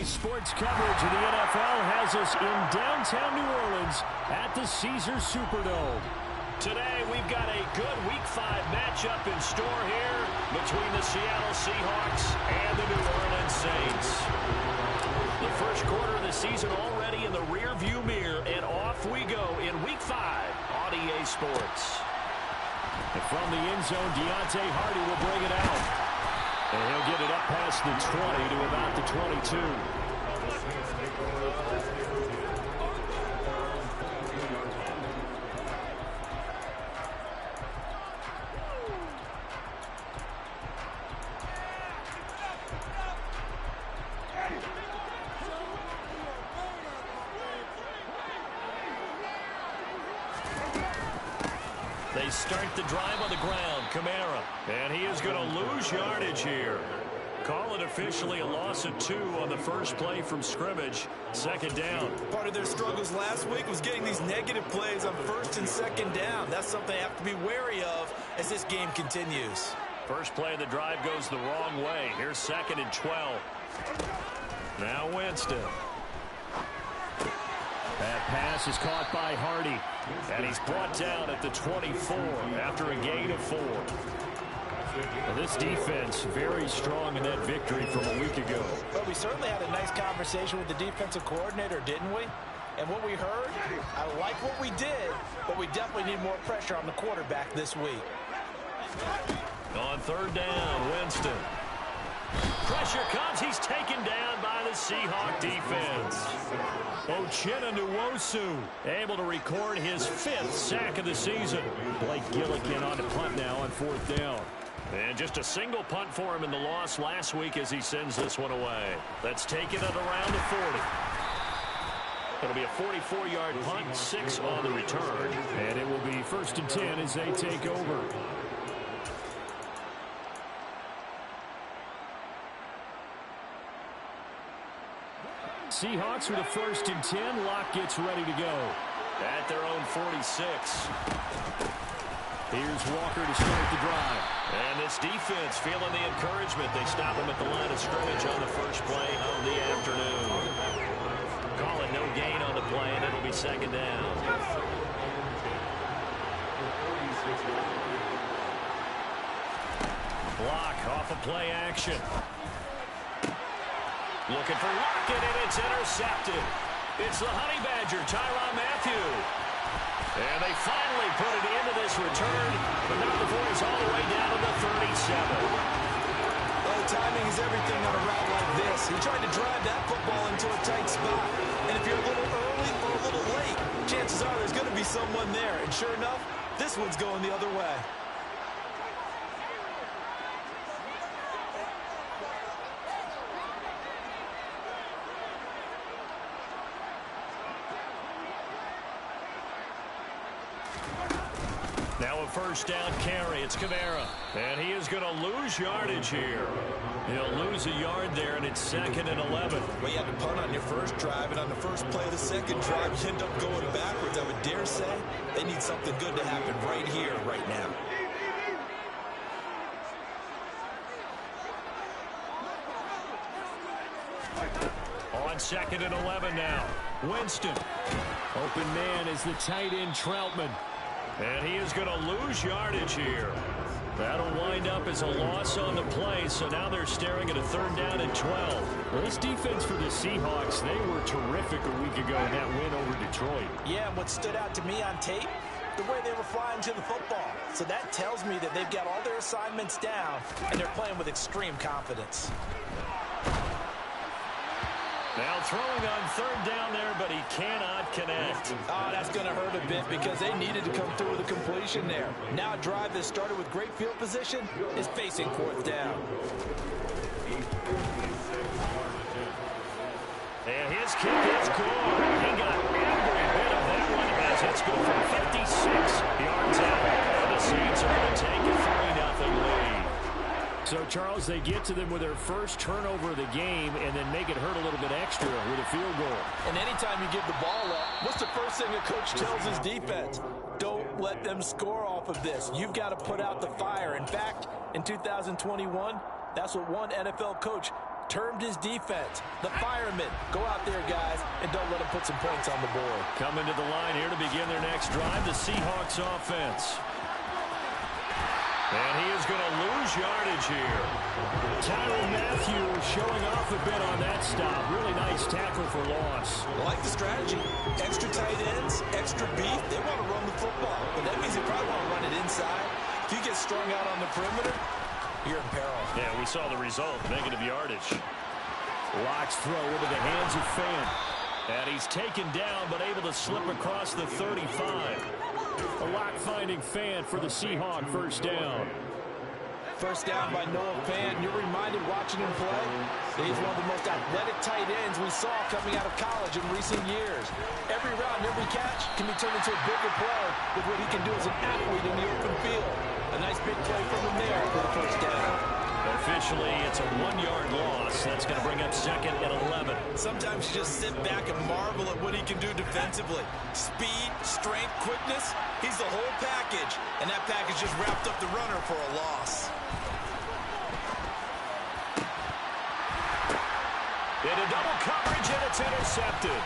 Sports coverage of the NFL has us in downtown New Orleans at the Caesars Superdome. Today, we've got a good Week 5 matchup in store here between the Seattle Seahawks and the New Orleans Saints. The first quarter of the season already in the rearview mirror, and off we go in Week 5 on EA Sports. And from the end zone, Deontay Hardy will bring it out. And he'll get it up past the 20 to about the 22. They start the drive on the ground. Kamara. And he is going to lose yardage here. Call it officially a loss of 2 on the first play from scrimmage. Second down. Part of their struggles last week was getting these negative plays on first and second down. That's something they have to be wary of as this game continues. First play of the drive goes the wrong way. Here's 2nd and 12. Now Winston. That pass is caught by Hardy. And he's brought down at the 24 after a gain of 4. Well, this defense very strong in that victory from a week ago. But we certainly had a nice conversation with the defensive coordinator, didn't we? And what we heard, I like what we did, but we definitely need more pressure on the quarterback this week. On third down, Winston. Pressure comes. He's taken down by the Seahawk defense. Uchenna Nwosu able to record his 5th sack of the season. Blake Gillikin on the punt now on 4th down. And just a single punt for him in the loss last week as he sends this one away. Let's take it at around the 40. It'll be a 44-yard punt, 6 on the return. And it will be 1st and 10 as they take over. Seahawks with a 1st and 10. Locke gets ready to go. At their own 46. Here's Walker to start the drive. And this defense feeling the encouragement. They stop him at the line of scrimmage on the first play of the afternoon. Call it no gain on the play, and it'll be 2nd down. Block off of play action. Looking for Lockett, and it's intercepted. It's the Honey Badger, Tyrann Mathieu. And they finally put it into this return, but not before he's all the way down to the 37. Well, timing is everything on a route like this. He tried to drive that football into a tight spot. And if you're a little early or a little late, chances are there's going to be someone there. And sure enough, this one's going the other way. Now a first down carry. It's Kamara. And he is going to lose yardage here. He'll lose a yard there, and it's 2nd and 11. Well, you had to punt on your first drive, and on the first play of the second drive, you end up going backwards. I would dare say they need something good to happen right here, right now. On 2nd and 11 now. Winston. Open man is the tight end Troutman. And he is going to lose yardage here. That'll wind up as a loss on the play, so now they're staring at a 3rd down and 12. Well, this defense for the Seahawks, they were terrific a week ago in that win over Detroit. Yeah, and what stood out to me on tape, the way they were flying to the football. So that tells me that they've got all their assignments down, and they're playing with extreme confidence. Now throwing on 3rd down there, but he cannot connect. Oh, that's going to hurt a bit because they needed to come through with a completion there. Now a drive that started with great field position is facing 4th down. And his kick is good. He got every bit of that one as it's good for 56 yards out. And the Saints are going to take a 3-0 lead. So, Charles, they get to them with their first turnover of the game and then make it hurt a little bit extra with a field goal. And anytime you give the ball up, what's the first thing a coach tells his defense? Don't let them score off of this. You've got to put out the fire. In fact, in 2021, that's what one NFL coach termed his defense, the firemen. Go out there, guys, and don't let them put some points on the board. Coming to the line here to begin their next drive, the Seahawks offense. And he is going to lose yardage here. Tyrann Mathieu showing off a bit on that stop. Really nice tackle for loss. I like the strategy. Extra tight ends, extra beef. They want to run the football, but that means they probably want to run it inside. If you get strung out on the perimeter, you're in peril. Yeah, we saw the result. Negative yardage. Locke's throw into the hands of Fant. And he's taken down, but able to slip across the 35. A Locke finding Fant for the Seahawk first down. First down by Noah Fant. You're reminded watching him play, he's one of the most athletic tight ends we saw coming out of college in recent years. Every round, every catch can be turned into a bigger play with what he can do as an athlete in the open field. A nice big play from him there for the first down. Officially, it's a 1-yard loss. That's going to bring up 2nd and 11. Sometimes you just sit back and marvel at what he can do defensively. Speed, strength, quickness, he's the whole package. And that package just wrapped up the runner for a loss. Into double coverage, and it's intercepted.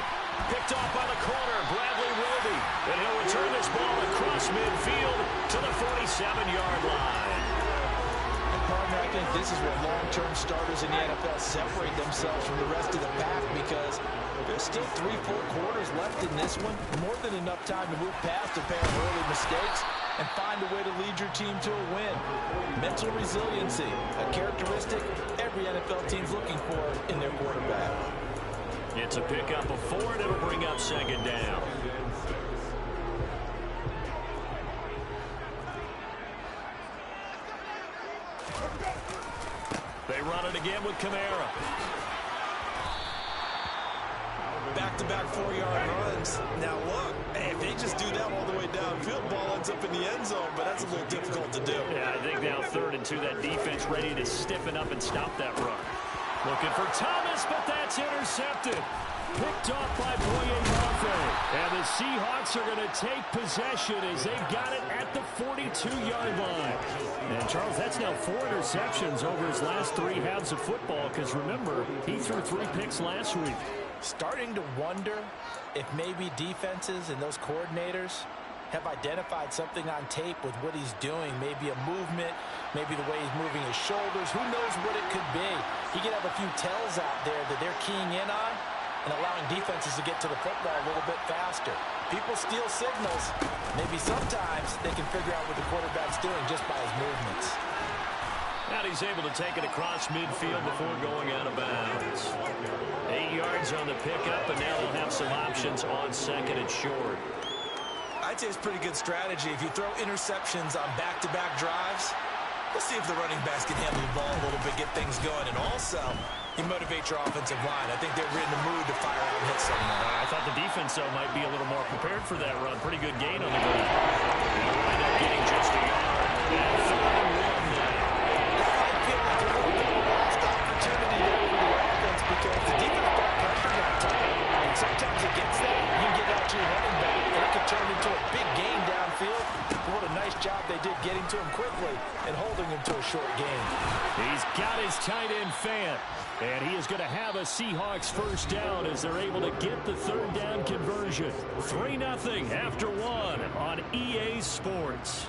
Picked off by the corner, Bradley Roby. And he'll return this ball across midfield to the 47-yard line. Partner, I think this is where long-term starters in the NFL separate themselves from the rest of the pack, because there's still 3 full quarters left in this one. More than enough time to move past a pair of early mistakes and find a way to lead your team to a win. Mental resiliency, a characteristic every NFL team's looking for in their quarterback. It's a pickup of 4, and it'll bring up 2nd down. They run it again with Kamara. Back-to-back 4-yard runs. Now look, if they just do that all the way downfield, ball ends up in the end zone, but that's a little difficult to do. Yeah, I think now 3rd and 2, that defense ready to stiffen up and stop that run. Looking for Thomas, but that's intercepted. Picked off by Boye Mafe. And the Seahawks are going to take possession as they've got it at the 42-yard line. And, Charles, that's now 4 interceptions over his last 3 halves of football, because, remember, he threw 3 picks last week. Starting to wonder if maybe defenses and those coordinators have identified something on tape with what he's doing. Maybe a movement, maybe the way he's moving his shoulders. Who knows what it could be? He could have a few tells out there that they're keying in on and allowing defenses to get to the football a little bit faster. People steal signals. Maybe sometimes they can figure out what the quarterback's doing just by his movements. And he's able to take it across midfield before going out of bounds. 8 yards on the pickup, and now they'll have some options on 2nd and short. I'd say it's pretty good strategy. If you throw interceptions on back-to-back drives, we'll see if the running backs can handle the ball a little bit, get things going. And also, you motivate your offensive line. I think they're in the mood to fire out and hit someone. I thought the defense, though, might be a little more prepared for that run. Pretty good gain on the ground. They'll wind up getting just a yard. And 3rd and 1 now. I feel like a little bit of a lost opportunity there for the offense, because the defense got pressure on top. And sometimes against that, you can get out to your running back, and it could turn into a big gain downfield. What a nice job they did getting to him quickly and holding him to a short gain. He's got his tight end Fant. And he is going to have a Seahawks first down as they're able to get the 3rd down conversion. 3-0 after 1 on EA Sports.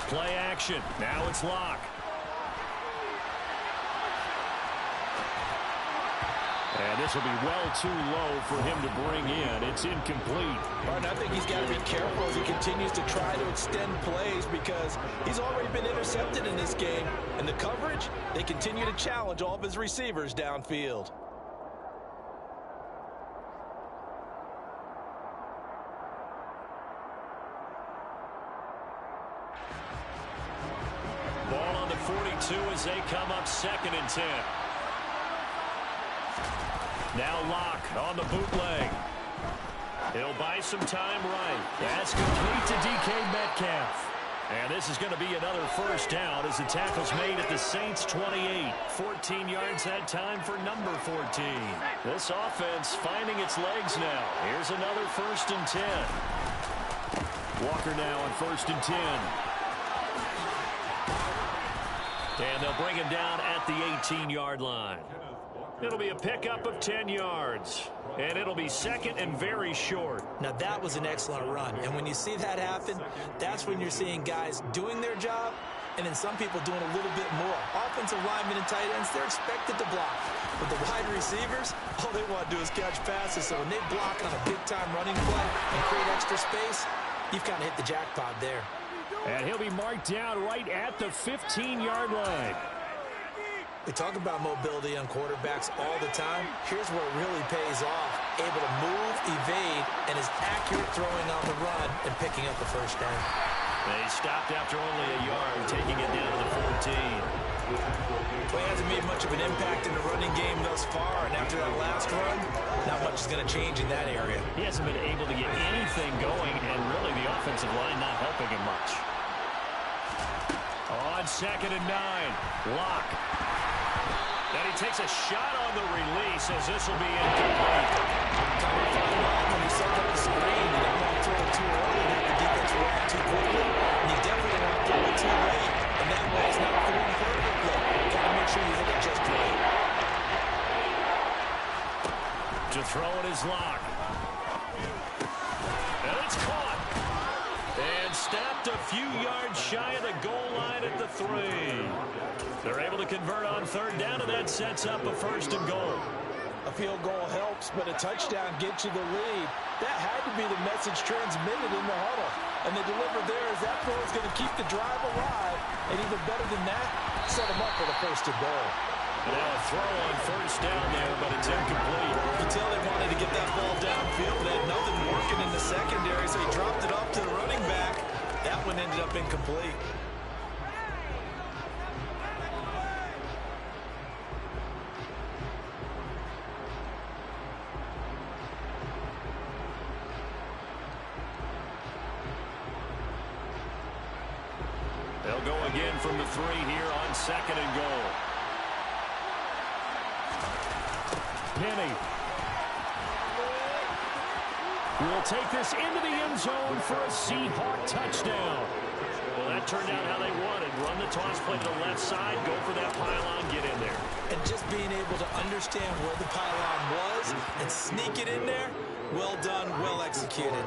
Play action. Now it's Locke. And this will be well too low for him to bring in. It's incomplete. Martin, I think he's got to be careful as he continues to try to extend plays, because he's already been intercepted in this game. And the coverage, they continue to challenge all of his receivers downfield. 42 as they come up 2nd and 10. Now Locke on the bootleg. He'll buy some time right. That's complete to DK Metcalf. And this is going to be another first down as the tackle's made at the Saints 28. 14 yards that time for number 14. This offense finding its legs now. Here's another 1st and 10. Walker now on 1st and 10. And they'll bring him down at the 18-yard line. It'll be a pickup of 10 yards. And it'll be 2nd and very short. Now, that was an excellent run. And when you see that happen, that's when you're seeing guys doing their job and then some people doing a little bit more. Offensive linemen and tight ends, they're expected to block. But the wide receivers, all they want to do is catch passes. So when they block on a big-time running play and create extra space, you've kind of hit the jackpot there. And he'll be marked down right at the 15-yard line. We talk about mobility on quarterbacks all the time. Here's where it really pays off. Able to move, evade, and is accurate throwing on the run and picking up the first down. They stopped after only a yard, taking it down to the 14. Well, he hasn't made much of an impact in the running game thus far, and after that last run, not much is going to change in that area. He hasn't been able to get anything going, and really the offensive line not helping him much. On 2nd and 9, Locke. And he takes a shot on the release as this will be incomplete. When you set up the screen, you don't want to throw it too early and have the defense react too quickly. And you definitely don't want to throw it too late. And that way it's not throwing perfectly. You've got to make sure you hit it just right. To throw it is Locke. And it's caught. And snapped a few yards shy of the goal line at the 3. They're able to convert on 3rd down, and that sets up a 1st and goal. A field goal helps, but a touchdown gets you the lead. That had to be the message transmitted in the huddle. And they delivered there as that throw is going to keep the drive alive. And even better than that, set them up for the 1st and goal. Now a throw on 1st down there, but it's incomplete. You can tell they wanted to get that ball downfield. They had nothing working in the secondary, so he dropped it off to the running back. That one ended up incomplete. They'll go again from the 3 here on 2nd and goal. Penny will take this into the end zone for a Seahawk touchdown. Well, that turned out how they wanted. Run the toss play to the left side, go for that pylon, get in there. And just being able to understand where the pylon was and sneak it in there, well done, well executed.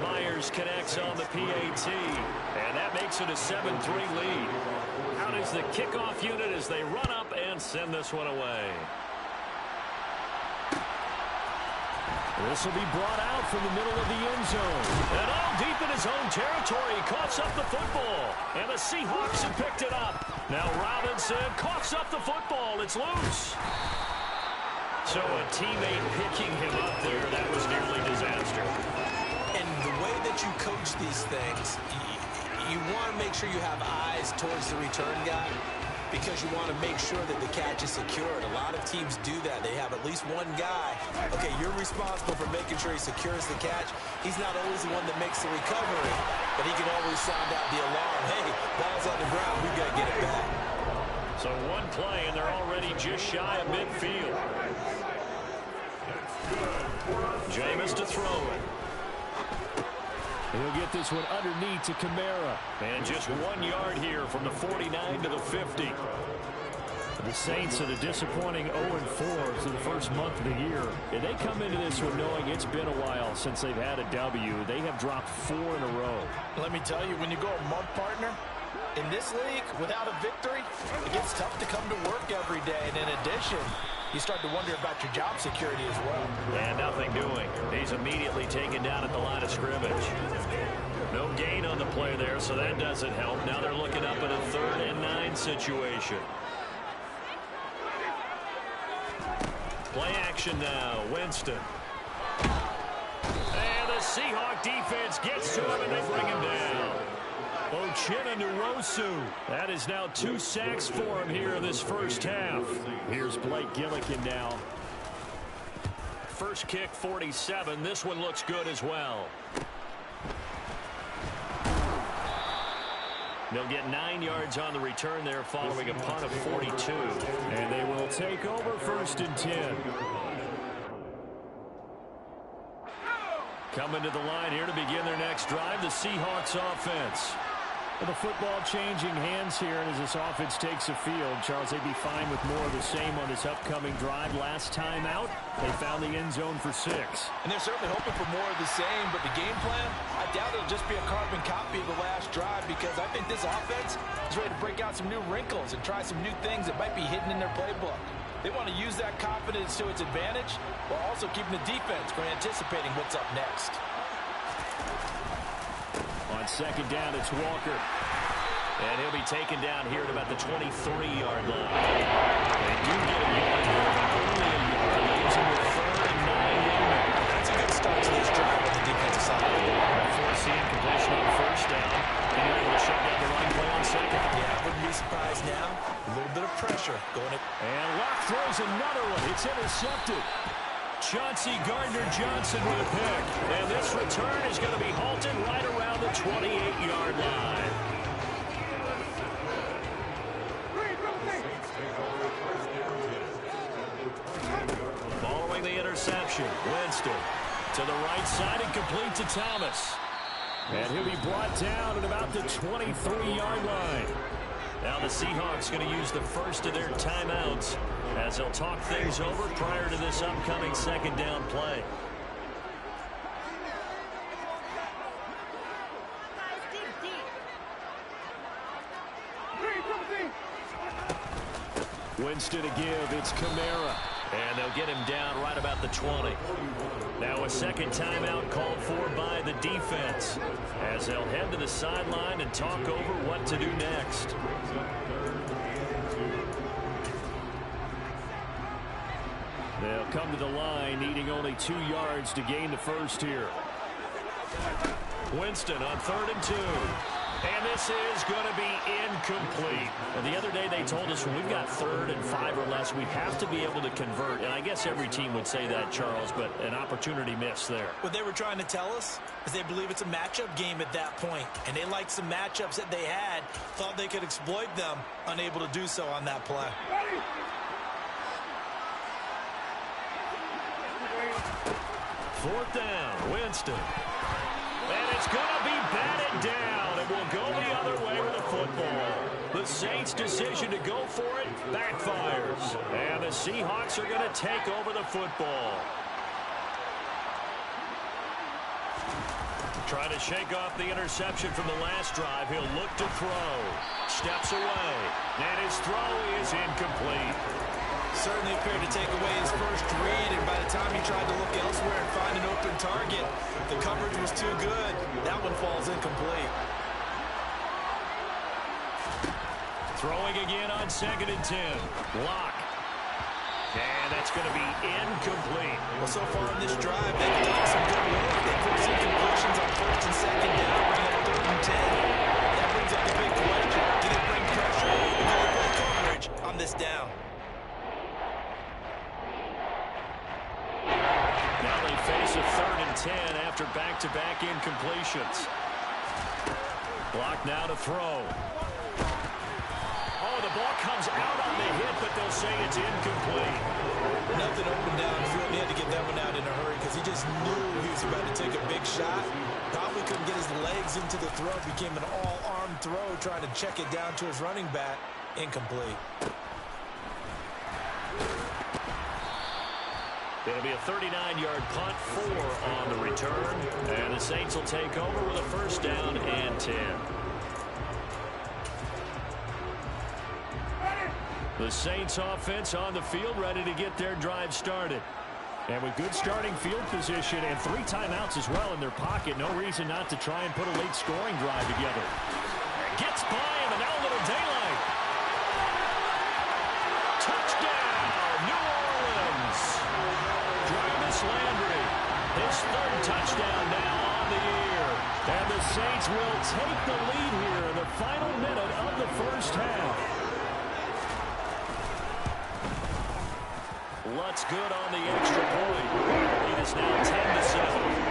Myers connects on the PAT, and that makes it a 7-3 lead. Out is the kickoff unit as they run up and send this one away. This will be brought out from the middle of the end zone. And all deep in his own territory, he coughs up the football. And the Seahawks have picked it up. Now Robinson coughs up the football. It's loose. So a teammate picking him up there, that was nearly disaster. And the way that you coach these things, you want to make sure you have eyes towards the return guy because you want to make sure that the catch is secured. A lot of teams do that. They have at least one guy. Okay, you're responsible for making sure he secures the catch. He's not always the one that makes the recovery, but he can always sound out the alarm. Hey, ball's on the ground. We've got to get it back. So one play, and they're already just shy of midfield. Jameis to throw it. He'll get this one underneath to Kamara. And just 1 yard here from the 49 to the 50. The Saints at a disappointing 0-4 for the first month of the year. And they come into this one knowing it's been a while since they've had a W. They have dropped 4 in a row. Let me tell you, when you go a month, partner, in this league, without a victory, it gets tough to come to work every day. And in addition, you start to wonder about your job security as well. And nothing doing. He's immediately taken down at the line of scrimmage. No gain on the play there, so that doesn't help. Now they're looking up at a 3rd and 9 situation. Play action now. Winston. And the Seahawk defense gets to him, and they bring him down. Uchenna Nwosu. That is now 2 sacks for him here in this first half. Here's Blake Gillikin now. First kick, 47. This one looks good as well. They'll get 9 yards on the return there following a punt of 42. And they will take over 1st and 10. Coming to the line here to begin their next drive, the Seahawks offense. Well, the football changing hands here, and as this offense takes the field, Charles, they'd be fine with more of the same on this upcoming drive. Last time out, they found the end zone for 6. And they're certainly hoping for more of the same, but the game plan, I doubt it'll just be a carbon copy of the last drive, because I think this offense is ready to break out some new wrinkles and try some new things that might be hidden in their playbook. They want to use that confidence to its advantage, while also keeping the defense from anticipating what's up next. On 2nd down, it's Walker. And he'll be taken down here at about the 23-yard line. They do get a yard here, but only a yard. Leaves him with 3rd and 9 remaining. That's a good start to this drive on the defensive side. Forcing completion on 1st down. And you're able to shut down the running play on 2nd. Yeah, I wouldn't be surprised now. A little bit of pressure going at... And Locke throws another one. It's intercepted. Chauncey Gardner-Johnson with a pick. And this return is going to be halted right around the 28-yard line. Following the interception, Winston to the right side and complete to Thomas. And he'll be brought down at about the 23-yard line. Now the Seahawks going to use the first of their timeouts as they'll talk things over prior to this upcoming 2nd down play. Winston to give, it's Kamara. And they'll get him down right about the 20. Now a 2nd timeout called for by the defense as they'll head to the sideline and talk over what to do next. They'll come to the line needing only 2 yards to gain the first here. Winston on 3rd and 2. And this is going to be incomplete. And the other day they told us when we've got 3rd and 5 or less, we have to be able to convert. And I guess every team would say that, Charles, but an opportunity missed there. What they were trying to tell us is they believe it's a matchup game at that point. And they liked some matchups that they had, thought they could exploit them, unable to do so on that play. Fourth down, Winston. And it's going to be batted down. It will go the other way with the football. The Saints' decision to go for it backfires. And the Seahawks are going to take over the football. Trying to shake off the interception from the last drive. He'll look to throw. Steps away. And his throw is incomplete. Certainly appeared to take away his first read, and by the time he tried to look elsewhere and find an open target, the coverage was too good. That one falls incomplete. Throwing again on 2nd and 10. Locke. And that's going to be incomplete. Well, so far in this drive, they've done some good work. They forced incompletions on 1st and 2nd down, bringing up 3rd and 10. That brings up the big question. Do they bring pressure or do they bring coverage on this down? Now they face a 3rd and 10 after back-to-back incompletions. Block now to throw. Oh, the ball comes out on the hit, but they'll say it's incomplete. Nothing open downfield. He had to get that one out in a hurry because he just knew he was about to take a big shot. Probably couldn't get his legs into the throw. Became an all-arm throw, trying to check it down to his running back. Incomplete. It'll be a 39-yard punt, 4 on the return. And the Saints will take over with a 1st down and 10. The Saints offense on the field, ready to get their drive started. And with good starting field position and 3 timeouts as well in their pocket, no reason not to try and put a late scoring drive together. Gets by him, and now a little daylight. Touchdown, New Orleans. Jarvis Landry, his 3rd touchdown now on the year. And the Saints will take the lead here in the final minute of the first half. Lutz good on the extra point. The lead is now 10-7.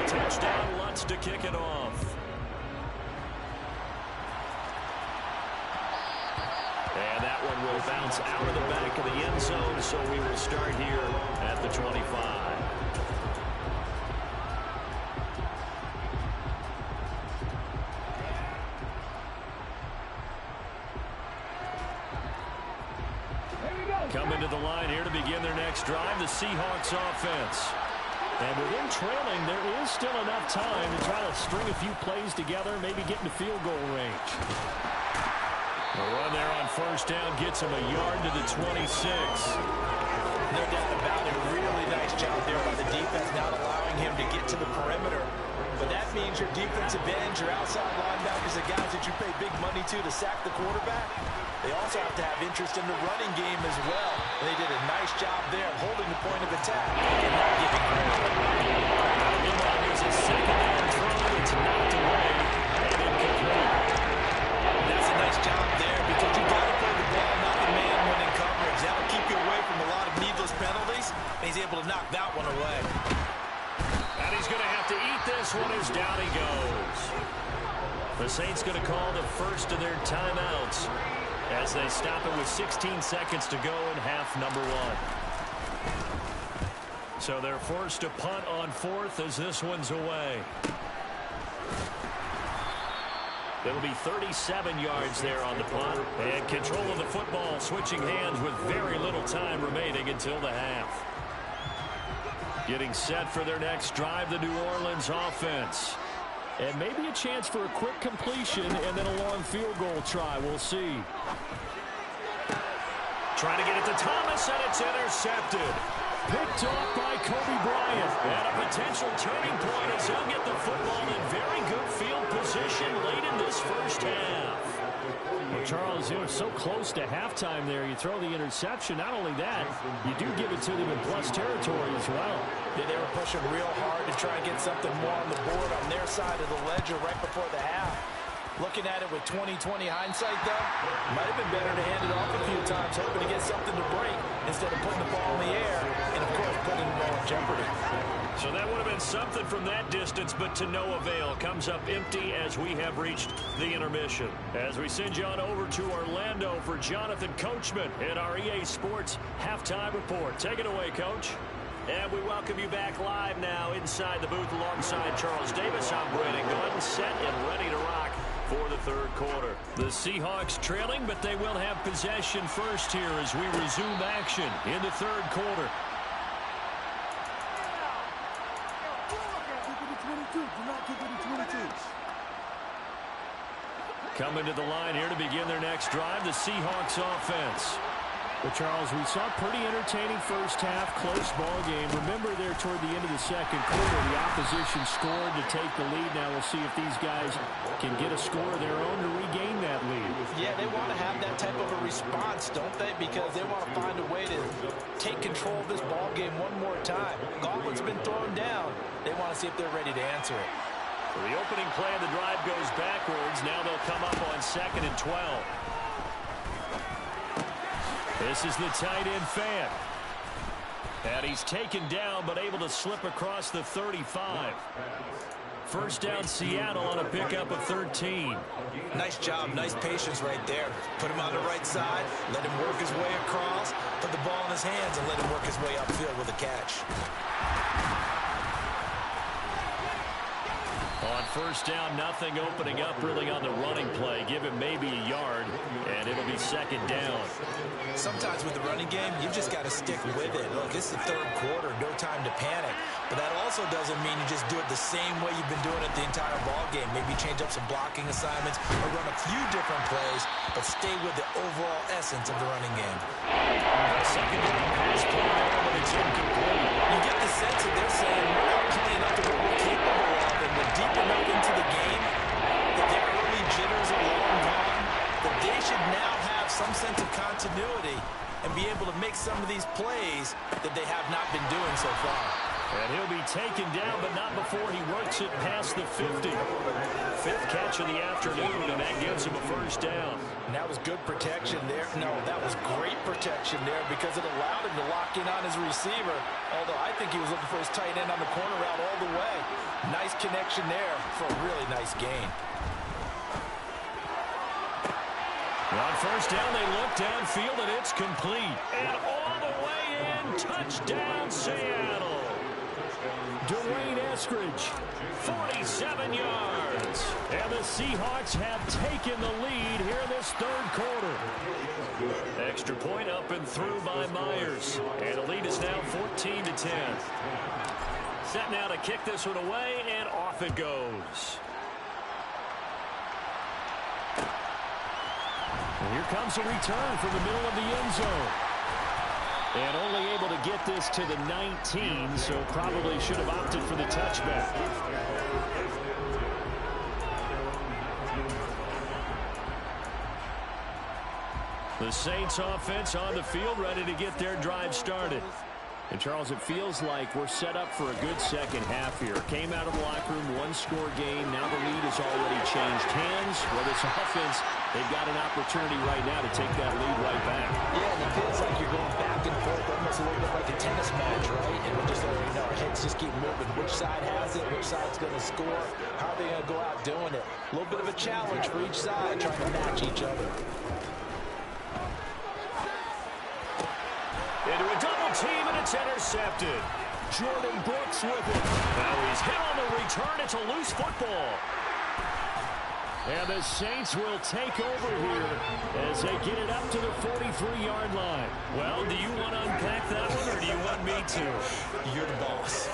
Touchdown, Lutz to kick it off. And that one will bounce out of the back of the end zone, so we will start here at the 25. Coming to the line here to begin their next drive, the Seahawks offense. And with them trailing, there is still enough time to try to string a few plays together, maybe get into field goal range. The run there on first down gets him a yard to the 26. No doubt about it. Really nice job there by the defense, not allowing him to get to the perimeter. But that means your defensive ends, your outside linebackers, the guys that you pay big money to sack the quarterback, they also have to have interest in the running game as well. And they did a nice job there of holding the point of attack and not giving credit. There's a second down throw. It's knocked away and incomplete. That's a nice job there because you got to play the ball, not the man when in coverage. That'll keep you away from a lot of needless penalties. And he's able to knock that one away. And he's going to have to eat this one as down he goes. The Saints going to call the first of their timeouts as they stop it with 16 seconds to go in half number one. So they're forced to punt on fourth as this one's away. It'll be 37 yards there on the punt. And control of the football switching hands with very little time remaining until the half. Getting set for their next drive, the New Orleans offense. And maybe a chance for a quick completion and then a long field goal try. We'll see. Trying to get it to Thomas, and it's intercepted. Picked off by Kobe Bryant. And a potential turning point as he'll get the football in very good field position late in this first half. Well, Charles, you know, so close to halftime there. You throw the interception. Not only that, you do give it to them in plus territory as well. Yeah, they were pushing real hard to try and get something more on the board on their side of the ledger right before the half. Looking at it with 20/20 hindsight, though, might have been better to hand it off a few times, hoping to get something to break instead of putting the ball in the air and, of course, putting the ball in jeopardy. So that would have been something from that distance, but to no avail. Comes up empty as we have reached the intermission. As we send you on over to Orlando for Jonathan Coachman in our EA Sports Halftime Report. Take it away, Coach. And we welcome you back live now inside the booth alongside Charles Davis. I'm Brandon Gordon, set and ready to rock for the third quarter. The Seahawks trailing, but they will have possession first here as we resume action in the third quarter. Coming to the line here to begin their next drive, the Seahawks offense. But, Charles, we saw a pretty entertaining first half, close ball game. Remember there toward the end of the second quarter, the opposition scored to take the lead. Now we'll see if these guys can get a score of their own to regain that lead. Yeah, they want to have that type of a response, don't they? Because they want to find a way to take control of this ball game one more time. Gauntlet's been thrown down. They want to see if they're ready to answer it. So the opening play of the drive goes backwards. Now they'll come up on 2nd and 12. This is the tight end Fan. And he's taken down but able to slip across the 35. First down Seattle on a pickup of 13. Nice job, nice patience right there. Put him on the right side, let him work his way across, put the ball in his hands and let him work his way upfield with a catch. On first down, nothing opening up really on the running play. Give him maybe a yard, and it'll be 2nd down. Sometimes with the running game, you've just got to stick with it. Look, it's the third quarter, no time to panic. But that also doesn't mean you just do it the same way you've been doing it the entire ball game. Maybe change up some blocking assignments or run a few different plays, but stay with the overall essence of the running game. Second down pass play there, but it's incomplete. You get the sense that they're saying we're not playing up to what we're capable of, and we're deep enough into the game that the early jitters are long gone, that they should now have some sense of continuity and be able to make some of these plays that they have not been doing so far. And he'll be taken down, but not before he works it past the 50. Fifth catch of the afternoon, and that gives him a first down. And that was good protection there. No, that was great protection there because it allowed him to lock in on his receiver. Although I think he was looking for his tight end on the corner route all the way. Nice connection there for a really nice gain. On first down, they look downfield, and it's complete. And all the way in, touchdown Seattle. Dwayne Eskridge, 47 yards. And the Seahawks have taken the lead here in this third quarter. Extra point up and through by Myers. And the lead is now 14-10. Set now to kick this one away, and off it goes. And here comes a return from the middle of the end zone. And only able to get this to the 19, so probably should have opted for the touchback. The Saints offense on the field, ready to get their drive started. And, Charles, it feels like we're set up for a good second half here. Came out of the locker room, one-score game. Now the lead has already changed hands. Well, this offense, they've got an opportunity right now to take that lead right back. Yeah, and it feels like you're going back and forth, almost a little bit like a tennis match, right? And we just already know our heads just keep moving. Which side has it? Which side's going to score? How are they going to go out doing it? A little bit of a challenge for each side, trying to match each other. Into a double team, and it's intercepted. Jordan Brooks with it. Now he's hit on the return. It's a loose football. And the Saints will take over here as they get it up to the 43-yard line. Well, do you want to unpack that one, or do you want me to? You're the boss.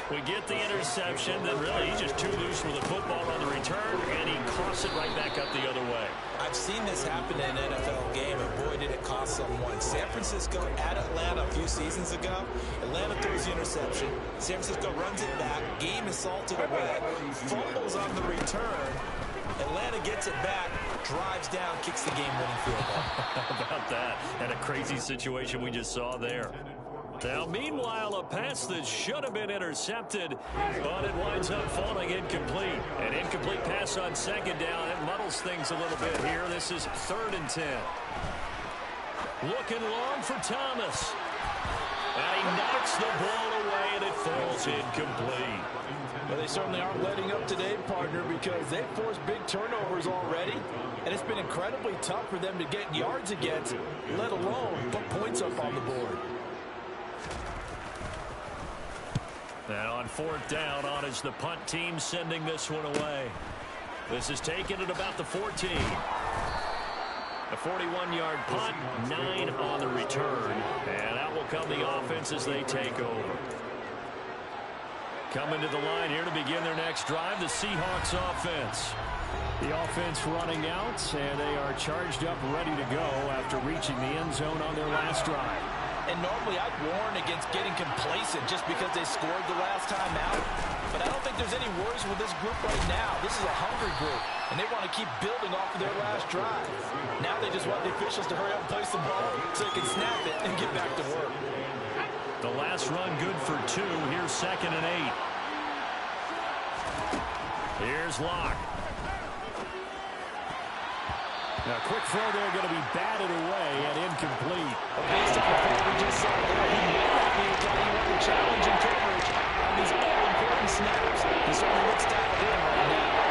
We get the interception, then really he's just too loose with the football on the return, and he crosses it right back up the other way. I've seen this happen in an NFL game, and boy, did it cost someone. San Francisco at Atlanta a few seasons ago. Atlanta throws the interception. San Francisco runs it back. Game is salted away. Fumbles on the return. Atlanta gets it back, drives down, kicks the game-winning field goal. How about that? And a crazy situation we just saw there. Now, meanwhile, a pass that should have been intercepted, but it winds up falling incomplete. An incomplete pass on second down. It muddles things a little bit here. This is 3rd and 10. Looking long for Thomas. And he knocks the ball away, and it falls incomplete. Well, they certainly aren't letting up today, partner, because they've forced big turnovers already, and it's been incredibly tough for them to get yards against, let alone put points up on the board. Now on 4th down, on is the punt team sending this one away. This is taken at about the 14. A 41-yard punt, 9 on the return. And out will come the offense as they take over. Coming to the line here to begin their next drive, the Seahawks offense. The offense running out, and they are charged up, ready to go after reaching the end zone on their last drive. And normally I'd warn against getting complacent just because they scored the last time out. But I don't think there's any worries with this group right now. This is a hungry group, and they want to keep building off of their last drive. Now they just want the officials to hurry up and place the ball so they can snap it and get back to work. The last run good for 2. Here's 2nd and 8. Here's Locke. Now, quick throw there, going to be batted away and incomplete. Based on the play we just saw there, he may not be able to challenge in coverage on these all-important snaps. He certainly looks dialed in right now.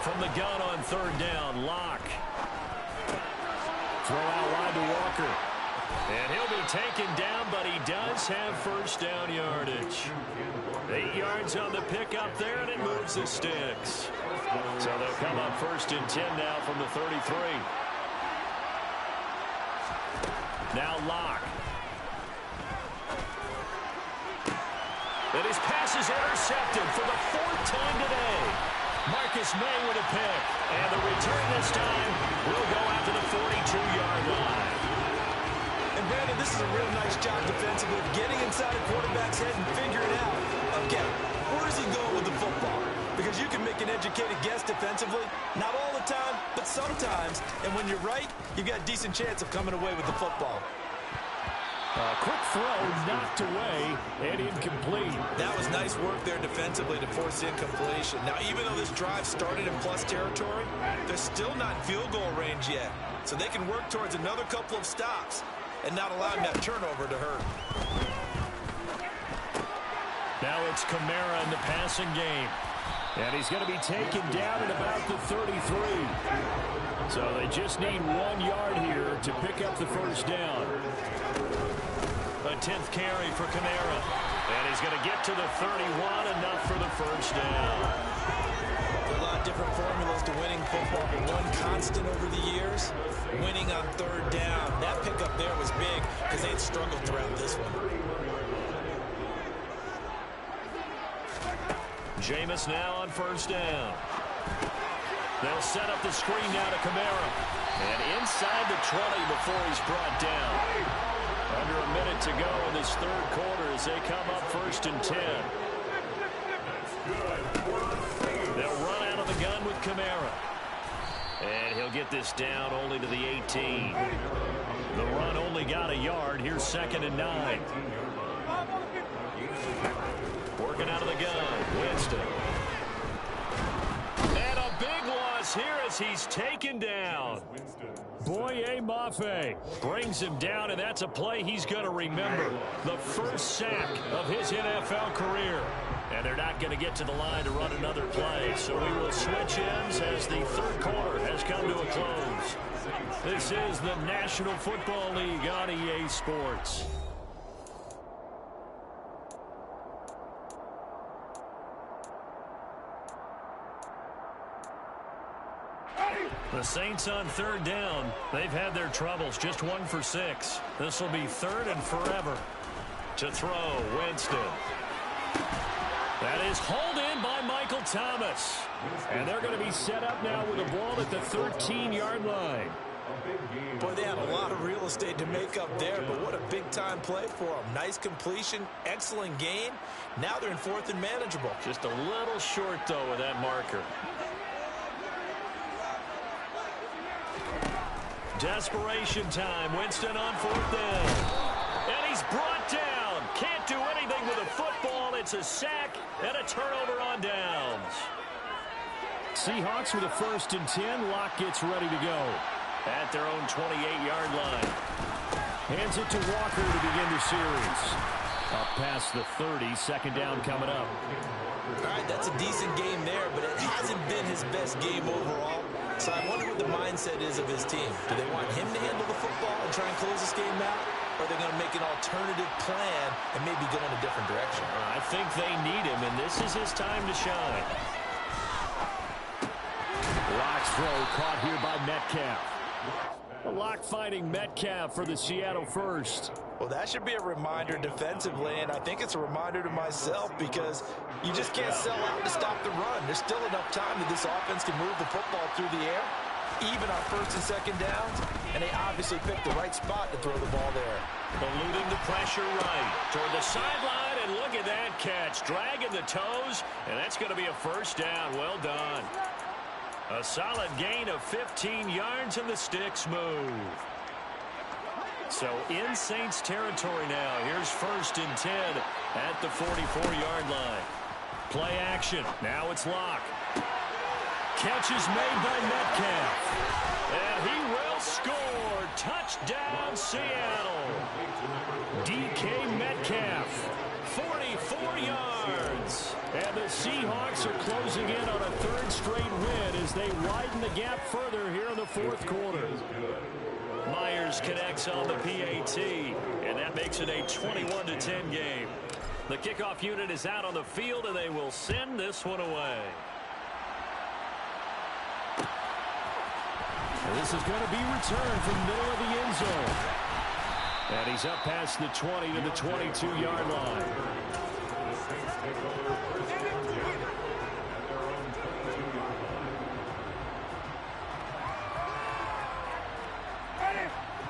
From the gun on 3rd down, Locke. Throw out wide to Walker. And he'll be taken down, but he does have first down yardage. 8 yards on the pickup there, and it moves the sticks. So they'll come up 1st and 10 now from the 33. Now Locke. And his pass is intercepted for the 4th time today. Marcus May with a pick. And the return this time will go out to the 42-yard line. And Brandon, this is a real nice job defensively, getting inside a quarterback's head and figuring out, okay, where is he going with the football? Because you can make an educated guess defensively, not all the time, but sometimes. And when you're right, you've got a decent chance of coming away with the football. Quick throw knocked away and incomplete. That was nice work there defensively to force incompletion. Now, even though this drive started in plus territory, they're still not in field goal range yet. So they can work towards another couple of stops and not allowing that turnover to hurt. Now it's Kamara in the passing game. And he's going to be taken down at about the 33. So they just need 1 yard here to pick up the first down. A 10th carry for Kamara. And he's going to get to the 31, enough for the first down. There are a lot of different formulas to winning football, but one constant over the years, winning on third down. That pickup there was big because they had struggled throughout this one. Jameis now on first down. They'll set up the screen now to Kamara. And inside the 20 before he's brought down. Under a minute to go in this third quarter as they come up 1st and 10. They'll run out of the gun with Kamara. And he'll get this down only to the 18. The run only got a yard. Here's 2nd and 9. Working out of the gun, Winston. And a big loss here as he's taken down. Boye Mafe brings him down, and that's a play he's going to remember. The first sack of his NFL career. And they're not going to get to the line to run another play. So we will switch ends as the third quarter has come to a close. This is the National Football League on EA Sports. The Saints on third down. They've had their troubles. Just 1 for 6. This will be 3rd and forever. To throw, Winston. That is hauled in by Michael Thomas. And they're going to be set up now with a ball at the 13-yard line. Boy, they had a lot of real estate to make up there, but what a big-time play for them. Nice completion, excellent gain. Now they're in 4th and manageable. Just a little short, though, with that marker. Desperation time. Winston on 4th down. And he's brought down. Can't do anything with a football. It's a sack and a turnover on downs. Seahawks with a 1st and 10. Locke gets ready to go at their own 28-yard line. Hands it to Walker to begin the series. Up past the 30. 2nd down coming up. All right, that's a decent game there, but it hasn't been his best game overall. So I wonder what the mindset is of his team. Do they want him to handle the football and try and close this game out? Or are they going to make an alternative plan and maybe go in a different direction? I think they need him, and this is his time to shine. Locke's throw caught here by Metcalf. Locke fighting Metcalf for the Seattle first. Well, that should be a reminder defensively, and I think it's a reminder to myself because you just can't sell out to stop the run. There's still enough time that this offense can move the football through the air, even on 1st and 2nd downs, and they obviously picked the right spot to throw the ball there. Eluding the pressure right toward the sideline, and look at that catch. Dragging the toes, and that's going to be a first down. Well done. A solid gain of 15 yards, and the sticks move. So in Saints territory now. Here's 1st and 10 at the 44-yard line. Play action. Now it's Locke. Catch is made by Metcalf. And he will score. Touchdown, Seattle. DK Metcalf. 44 yards. And the Seahawks are closing in on a 3rd straight win as they widen the gap further here in the 4th quarter. Myers connects on the PAT, and that makes it a 21-10 game. The kickoff unit is out on the field, and they will send this one away. And this is going to be returned from the middle of the end zone. And he's up past the 20 to the 22-yard line.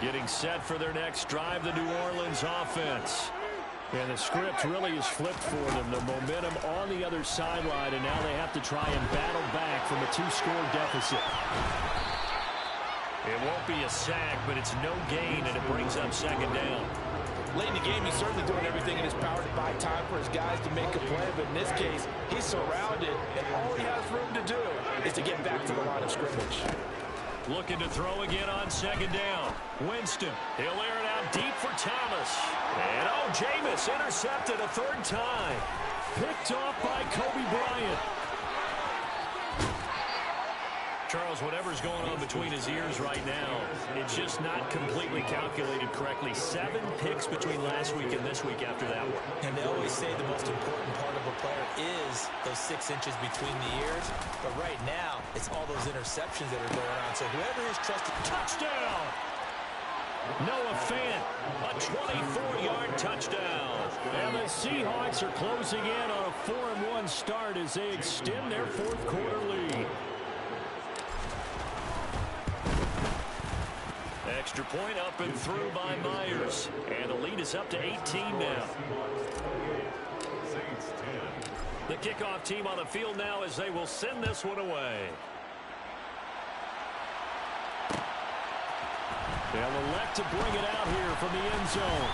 Getting set for their next drive, the New Orleans offense. And the script really is flipped for them. The momentum on the other sideline, and now they have to try and battle back from a 2-score deficit. It won't be a sack, but it's no gain, and it brings up 2nd down. Late in the game, he's certainly doing everything in his power to buy time for his guys to make a play. But in this case, he's surrounded, and all he has room to do is to get back to the line of scrimmage. Looking to throw again on second down. Winston, he'll air it out deep for Thomas. And Jameis intercepted a third time. Picked off by Kobe Bryant. Charles, whatever's going on between his ears right now, it's just not completely calculated correctly. 7 picks between last week and this week after that one. And they always say the most important part of a player is those 6 inches between the ears. But right now, it's all those interceptions that are going on. So whoever is trusted, touchdown! Noah Fant, a 24-yard touchdown. And the Seahawks are closing in on a 4-1 start as they extend their fourth quarter lead. Extra point up and through by Myers. And the lead is up to 18 now. The kickoff team on the field now as they will send this one away. They'll elect to bring it out here from the end zone.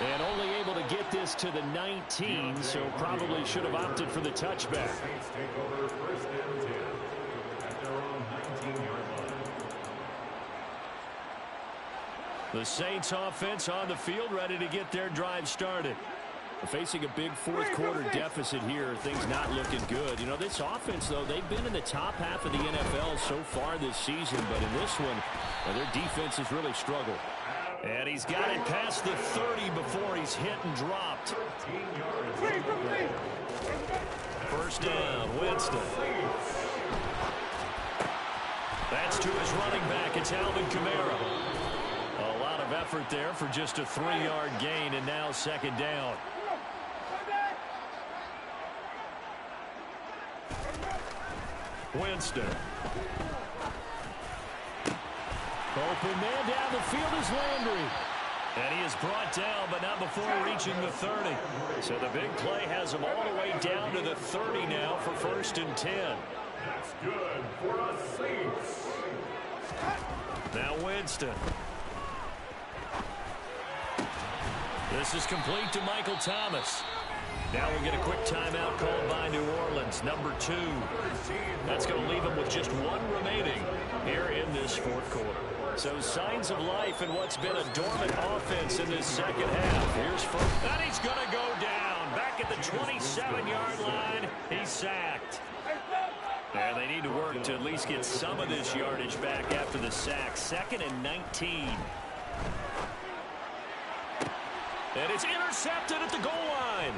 And only able to get this to the 19, so probably should have opted for the touchback. The Saints offense on the field ready to get their drive started. Facing a big fourth quarter deficit here, things not looking good. You know, this offense, though, they've been in the top half of the NFL so far this season, but in this one, their defense has really struggled. And he's got it past the 30 before he's hit and dropped. First down, Winston. That's to his running back. It's Alvin Kamara. A lot of effort there for just a 3-yard gain, and now second down. Winston. Open man down the field is Landry. And he is brought down, but not before reaching the 30. So the big play has him all the way down to the 30 now for first and 10. That's good for a Saints. Now Winston. This is complete to Michael Thomas. Now we'll get a quick timeout called by New Orleans, number 2. That's going to leave them with just 1 remaining here in this fourth quarter. So signs of life in what's been a dormant offense in this second half. Here's first. And he's going to go down. Back at the 27-yard line, he's sacked. And they need to work to at least get some of this yardage back after the sack. 2nd and 19. And it's intercepted at the goal line.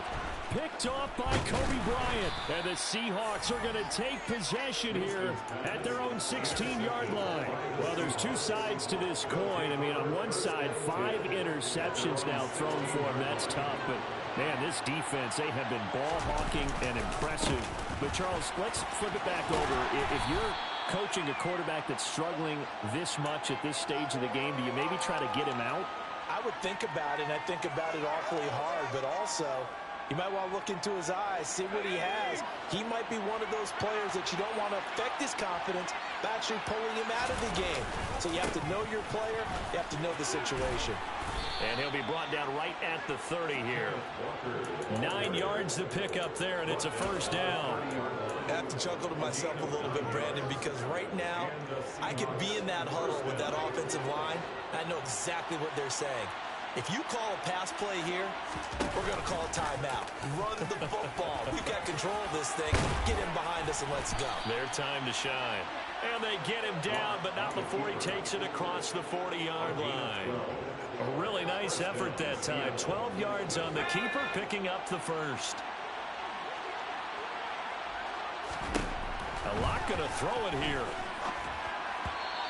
Picked off by Kobe Bryant. And the Seahawks are going to take possession here at their own 16-yard line. Well, there's 2 sides to this coin. I mean, on one side, 5 interceptions now thrown for them. That's tough. But, man, this defense, they have been ball hawking and impressive. But, Charles, let's flip it back over. If you're coaching a quarterback that's struggling this much at this stage of the game, do you maybe try to get him out? I would think about it, and I think about it awfully hard, but also you might want to look into his eyes, see what he has. He might be one of those players that you don't want to affect his confidence by actually pulling him out of the game. So you have to know your player, you have to know the situation. And he'll be brought down right at the 30 here. 9 yards to pick up there, and it's a first down. I have to chuckle to myself a little bit, Brandon, because right now I could be in that huddle with that offensive line. I know exactly what they're saying. If you call a pass play here, we're going to call a timeout. Run the football. We've got control of this thing. Get him behind us and let's go. Their time to shine. And they get him down, but not before he takes it across the 40-yard line. A really nice effort that time. 12 yards on the keeper, picking up the first. A lot going to throw it here.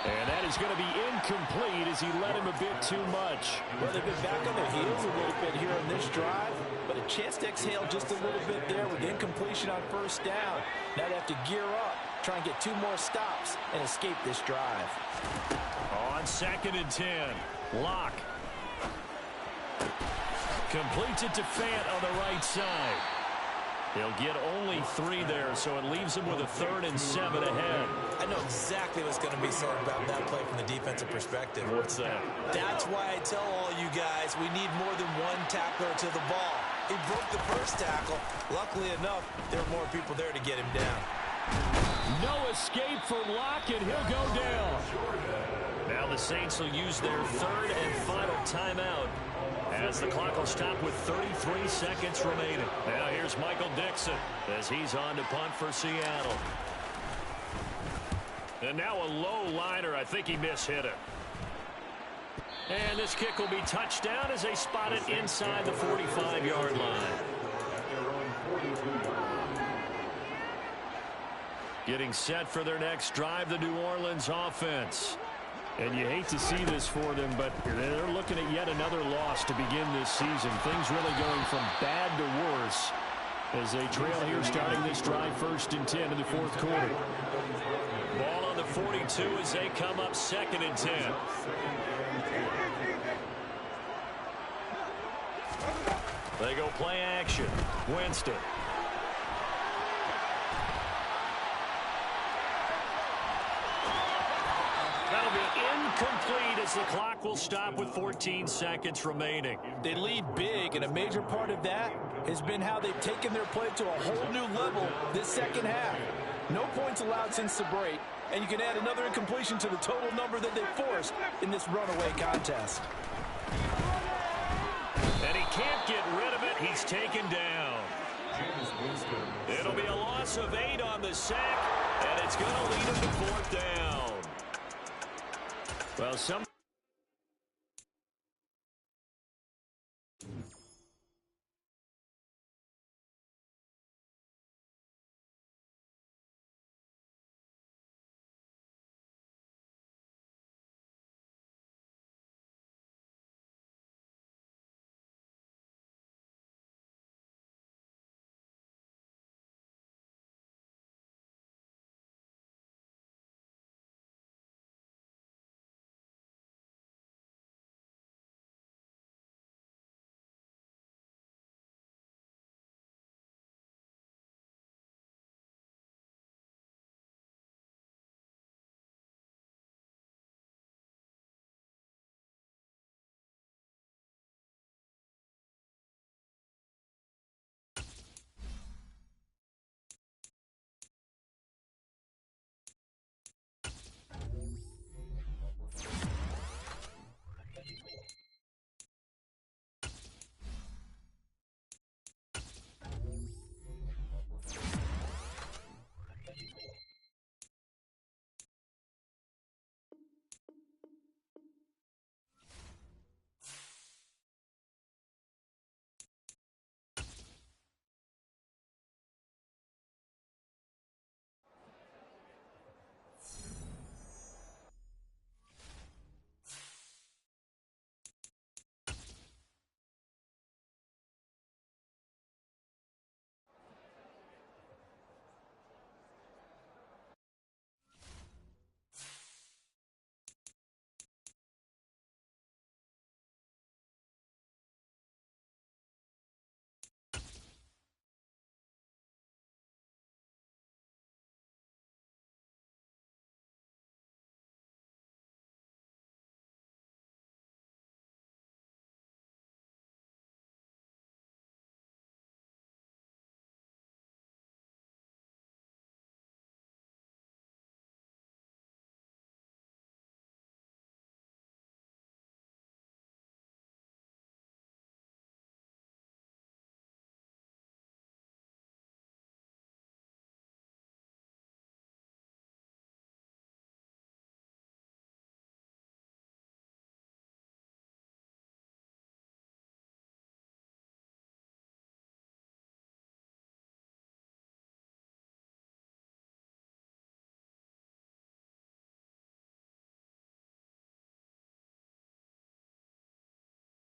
And that is going to be incomplete as he led him a bit too much. Well, they've been back on their heels a little bit here on this drive, but a chance to exhale just a little bit there with incompletion on first down. Now they have to gear up, try and get 2 more stops and escape this drive. On 2nd and 10, Locke. Completes it to Fant on the right side. He'll get only 3 there, so it leaves him with a 3rd and 7 ahead. I know exactly what's going to be said about that play from the defensive perspective. What's that? That's why I tell all you guys we need more than one tackler to the ball. He broke the first tackle. Luckily enough, there were more people there to get him down. No escape for Lockett. He'll go down. Now the Saints will use their 3rd and final timeout as the clock will stop with 33 seconds remaining. Now here's Michael Dixon as he's on to punt for Seattle. And now a low liner. I think he mishit it. And this kick will be touchdown as they spot it inside the 45-yard line. Getting set for their next drive, the New Orleans offense. And you hate to see this for them, but they're looking at yet another loss to begin this season. Things really going from bad to worse as they trail here starting this drive 1st and 10 in the 4th quarter. Ball on the 42 as they come up 2nd and 10. They go play action. Winston. That'll be incomplete as the clock will stop with 14 seconds remaining. They lead big, and a major part of that has been how they've taken their play to a whole new level this second half. No points allowed since the break, and you can add another incompletion to the total number that they forced in this runaway contest. And he can't get rid of it. He's taken down. It'll be a loss of 8 on the sack, and it's going to lead him to 4th down. Well, some